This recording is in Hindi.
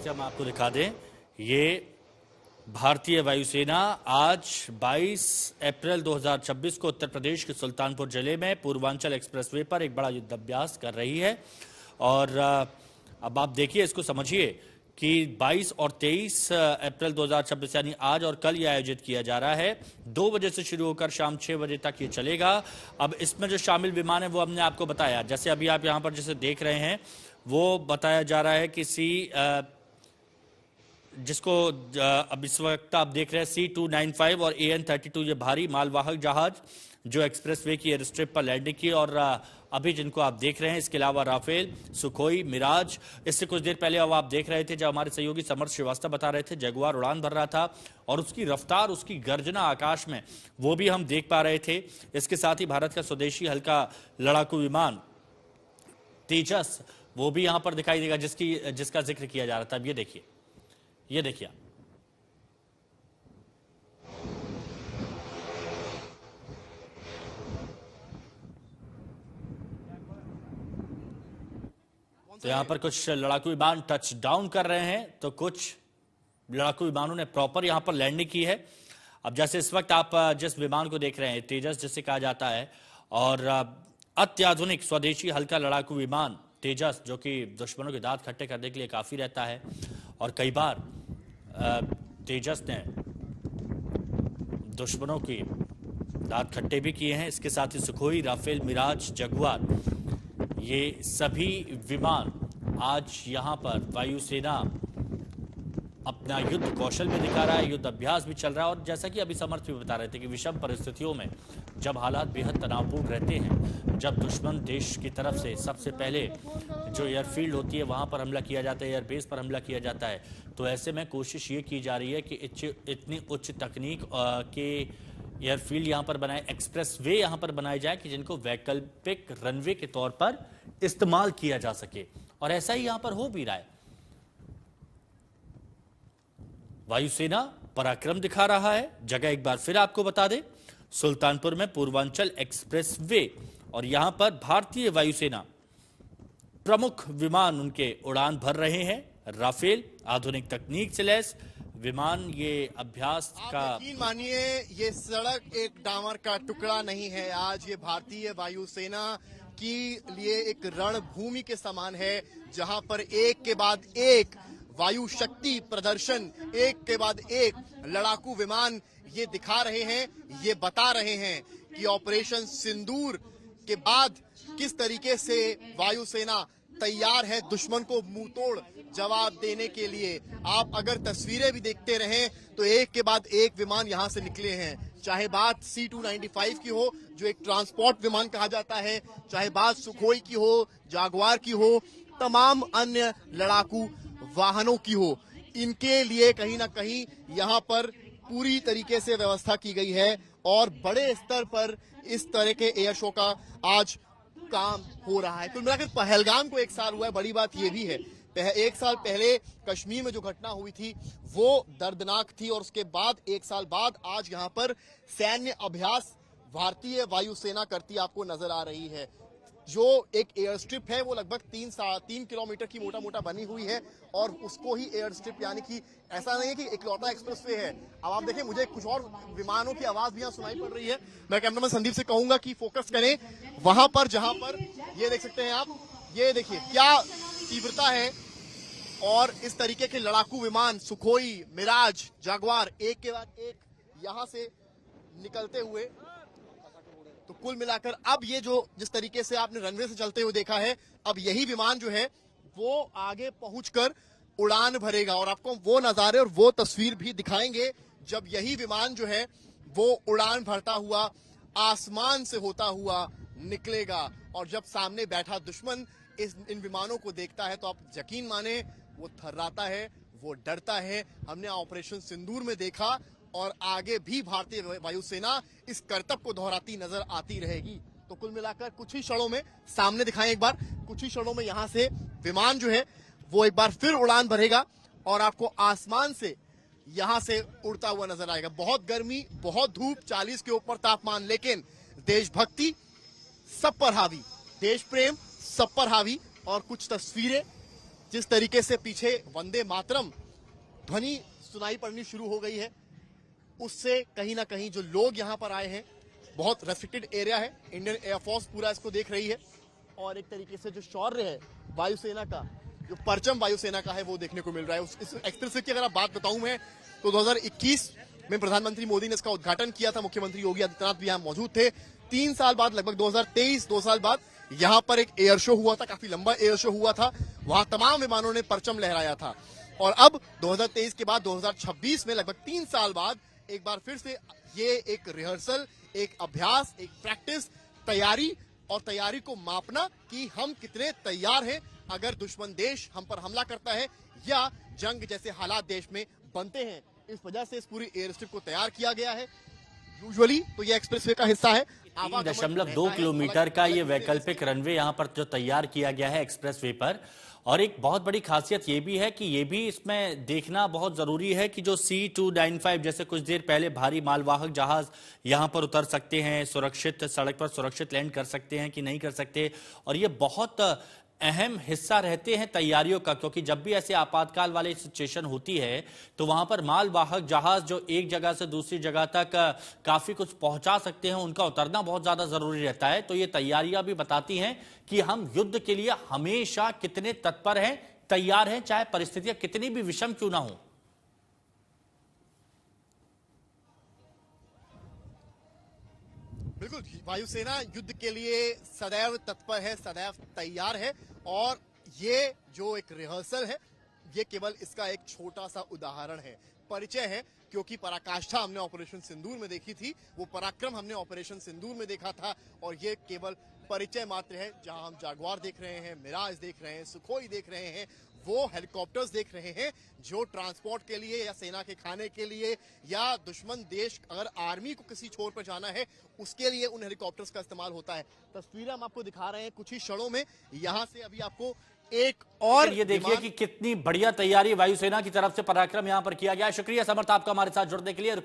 से हम आपको दिखा दें, ये भारतीय वायुसेना आज 22 अप्रैल 2026 को उत्तर प्रदेश के सुल्तानपुर जिले में पूर्वांचल एक्सप्रेसवे पर एक बड़ा युद्धाभ्यास कर रही है। और अब आप देखिए, इसको समझिए कि 22 और 23 अप्रैल 2026 यानी आज और कल ये आयोजित किया जा रहा है। 2 बजे से शुरू होकर शाम 6 बजे तक ये चलेगा। अब इसमें जो शामिल विमान है वो हमने आपको बताया, जैसे अभी आप यहाँ पर जैसे देख रहे हैं वो बताया जा रहा है कि जिसको अब इस वक्त आप देख रहे हैं C-295 और AN-32 ये भारी मालवाहक जहाज जो एक्सप्रेसवे की एयर स्ट्रिप पर लैंडिंग की। और अभी जिनको आप देख रहे हैं, इसके अलावा राफेल, सुखोई, मिराज, इससे कुछ देर पहले अब आप देख रहे थे जब हमारे सहयोगी समर्थ श्रीवास्तव बता रहे थे जगुआर उड़ान भर रहा था और उसकी रफ्तार, उसकी गर्जना आकाश में, वो भी हम देख पा रहे थे। इसके साथ ही भारत का स्वदेशी हल्का लड़ाकू विमान तेजस वो भी यहां पर दिखाई देगा, जिसका जिक्र किया जा रहा था। अब ये देखिए तो यहां पर कुछ लड़ाकू विमान टच डाउन कर रहे हैं, तो कुछ लड़ाकू विमानों ने प्रॉपर यहां पर लैंडिंग की है। अब जैसे इस वक्त आप जिस विमान को देख रहे हैं, तेजस जिसे कहा जाता है, और अत्याधुनिक स्वदेशी हल्का लड़ाकू विमान तेजस, जो कि दुश्मनों के दांत खट्टे करने के लिए काफी रहता है। और कई बार तेजस ने दुश्मनों की दांत खट्टे भी किए हैं। इसके साथ ही सुखोई, राफेल, मिराज, जगुआर, ये सभी विमान आज यहां पर वायुसेना अपना युद्ध कौशल भी दिखा रहा है, युद्ध अभ्यास भी चल रहा है। और जैसा कि अभी समर्थ भी बता रहे थे कि विषम परिस्थितियों में जब हालात बेहद तनावपूर्ण रहते हैं, जब दुश्मन देश की तरफ से सबसे पहले जो एयरफील्ड होती है वहां पर हमला किया जाता है, एयरबेस पर हमला किया जाता है, तो ऐसे में कोशिश ये की जा रही है कि इतनी उच्च तकनीक के एयरफील्ड यहां पर बनाए, एक्सप्रेस वे यहां पर बनाए जाए कि जिनको वैकल्पिक रनवे के तौर पर इस्तेमाल किया जा सके। और ऐसा ही यहां पर हो भी रहा है। वायुसेना पराक्रम दिखा रहा है। जगह एक बार फिर आपको बता दें, सुल्तानपुर में पूर्वांचल एक्सप्रेस वे, और यहां पर भारतीय वायुसेना प्रमुख विमान उनके उड़ान भर रहे हैं। राफेल आधुनिक तकनीक से लैस विमान, ये अभ्यास का, यकीन मानिए ये सड़क एक डामर का टुकड़ा नहीं है। आज ये भारतीय वायुसेना की लिए एक रणभूमि के समान है, जहां पर एक के बाद एक वायु शक्ति प्रदर्शन, एक के बाद एक लड़ाकू विमान ये दिखा रहे हैं, ये बता रहे हैं कि ऑपरेशन सिंदूर के बाद किस तरीके से वायुसेना तैयार है दुश्मन को मुंहतोड़ जवाब देने के लिए। आप अगर तस्वीरें भी देखते रहें तो एक के बाद एक विमान यहां से निकले हैं, चाहे बात C-295 की हो जो एक ट्रांसपोर्ट विमान कहा जाता है, चाहे बात सुखोई की हो, जागवार की हो, तमाम अन्य लड़ाकू वाहनों की हो, इनके लिए कहीं ना कहीं यहाँ पर पूरी तरीके से व्यवस्था की गई है। और बड़े स्तर पर इस तरह के एयर शो का आज काम हो रहा है। कुल मिलाकर पहलगाम को 1 साल हुआ है। बड़ी बात यह भी है, 1 साल पहले कश्मीर में जो घटना हुई थी वो दर्दनाक थी, और उसके बाद 1 साल बाद आज यहाँ पर सैन्य अभ्यास भारतीय वायुसेना करती आपको नजर आ रही है। जो एक एयर स्ट्रिप है वो लगभग 3 किलोमीटर की मोटा बनी हुई है, और उसको ही एयर स्ट्रिप, यानी कि ऐसा नहीं है कि इकलौता एक्सप्रेसवे है। अब आप देखें, मुझे कुछ और विमानों की आवाज भी यहाँ सुनाई पड़ रही है। मैं कैमरामैन संदीप से कहूंगा कि फोकस करें वहां पर जहां पर ये देख सकते हैं आप, ये देखिए क्या तीव्रता है। और इस तरीके के लड़ाकू विमान सुखोई, मिराज, जागवार एक के बाद एक यहां से निकलते हुए, तो कुल मिलाकर अब ये जो जिस तरीके से आपने रनवे से चलते हुए देखा है, अब यही विमान जो है वो आगे पहुंचकर उड़ान भरेगा, और आपको वो नजारे और वो तस्वीर भी दिखाएंगे जब यही विमान जो है वो उड़ान भरता हुआ आसमान से होता हुआ निकलेगा। और जब सामने बैठा दुश्मन इन विमानों को देखता है तो आप यकीन माने वो थर्राता है, वो डरता है। हमने ऑपरेशन सिंदूर में देखा, और आगे भी भारतीय वायुसेना इस करतब को दोहराती नजर आती रहेगी। तो कुल मिलाकर कुछ ही क्षणों में, सामने दिखाएं एक बार, कुछ ही क्षणों में यहां से विमान जो है वो एक बार फिर उड़ान भरेगा और आपको आसमान से यहां से उड़ता हुआ नजर आएगा। बहुत गर्मी, बहुत धूप, 40 के ऊपर तापमान, लेकिन देशभक्ति सब पर हावी, देश प्रेम सब पर हावी, और कुछ तस्वीरें जिस तरीके से पीछे वंदे मातरम ध्वनि सुनाई पड़नी शुरू हो गई है, उससे कहीं ना कहीं जो लोग यहां पर आए हैं, बहुत रेस्ट्रिक्टेड एरिया है, इंडियन एयरफोर्स पूरा इसको देख रही है और एक तरीके से जो शौर्य है वायुसेना का, जो परचम वायुसेना का है, वो देखने को मिल रहा है। इस एक्सप्रेसवे की अगर आप बात बताऊं मैं तो 2021 में प्रधानमंत्री मोदी ने इसका उद्घाटन किया था, मुख्यमंत्री योगी आदित्यनाथ भी यहां मौजूद थे। 3 साल बाद, लगभग 2023 2 साल बाद यहां पर एक एयर शो हुआ था, काफी लंबा एयर शो हुआ था, वहां तमाम विमानों ने परचम लहराया था। और अब 2023 के बाद 2026 में लगभग 3 साल बाद एक बार फिर से ये एक रिहर्सल, एक अभ्यास, एक प्रैक्टिस, तैयारी और तैयारी को मापना कि हम कितने तैयार हैं अगर दुश्मन देश हम पर हमला करता है या जंग जैसे हालात देश में बनते हैं। इस वजह से इस पूरी एयर स्ट्रिप को तैयार किया गया है। यूजुअली तो ये एक्सप्रेसवे का हिस्सा है। 3.2 किलोमीटर का ये वैकल्पिक रनवे यहाँ पर जो तैयार किया गया है एक्सप्रेसवे पर। और एक बहुत बड़ी खासियत ये भी है कि ये भी इसमें देखना बहुत जरूरी है कि जो C-295 जैसे कुछ देर पहले भारी मालवाहक जहाज यहाँ पर उतर सकते हैं, सुरक्षित सड़क पर सुरक्षित लैंड कर सकते हैं कि नहीं कर सकते, और ये बहुत अहम हिस्सा रहते हैं तैयारियों का, क्योंकि जब भी ऐसे आपातकाल वाली सिचुएशन होती है तो वहां पर मालवाहक जहाज जो एक जगह से दूसरी जगह तक काफी कुछ पहुंचा सकते हैं, उनका उतरना बहुत ज्यादा जरूरी रहता है। तो ये तैयारियां भी बताती हैं कि हम युद्ध के लिए हमेशा कितने तत्पर हैं, तैयार हैं, चाहे परिस्थितियां कितनी भी विषम क्यों ना हो। बिल्कुल, वायुसेना युद्ध के लिए सदैव तत्पर है, सदैव तैयार है। और ये जो एक रिहर्सल है, ये केवल इसका एक छोटा सा उदाहरण है, परिचय है, क्योंकि पराकाष्ठा हमने ऑपरेशन सिंदूर में देखी थी, वो पराक्रम हमने ऑपरेशन सिंदूर में देखा था, और ये केवल परिचय मात्र है। जहां हम जागवार देख रहे हैं, मिराज देख रहे हैं, सुखोई देख रहे हैं, वो हेलीकॉप्टर्स देख रहे हैं जो ट्रांसपोर्ट के लिए या सेना के खाने के लिए या दुश्मन देश अगर आर्मी को किसी छोर पर जाना है उसके लिए उन हेलीकॉप्टर्स का इस्तेमाल होता है। तस्वीरें हम आपको दिखा रहे हैं कुछ ही क्षणों में। यहां से अभी आपको एक और ये देखिए कि कितनी बढ़िया तैयारी वायुसेना की तरफ से पराक्रम यहां पर किया गया है। शुक्रिया समर्थ आपका हमारे साथ जुड़ने के लिए।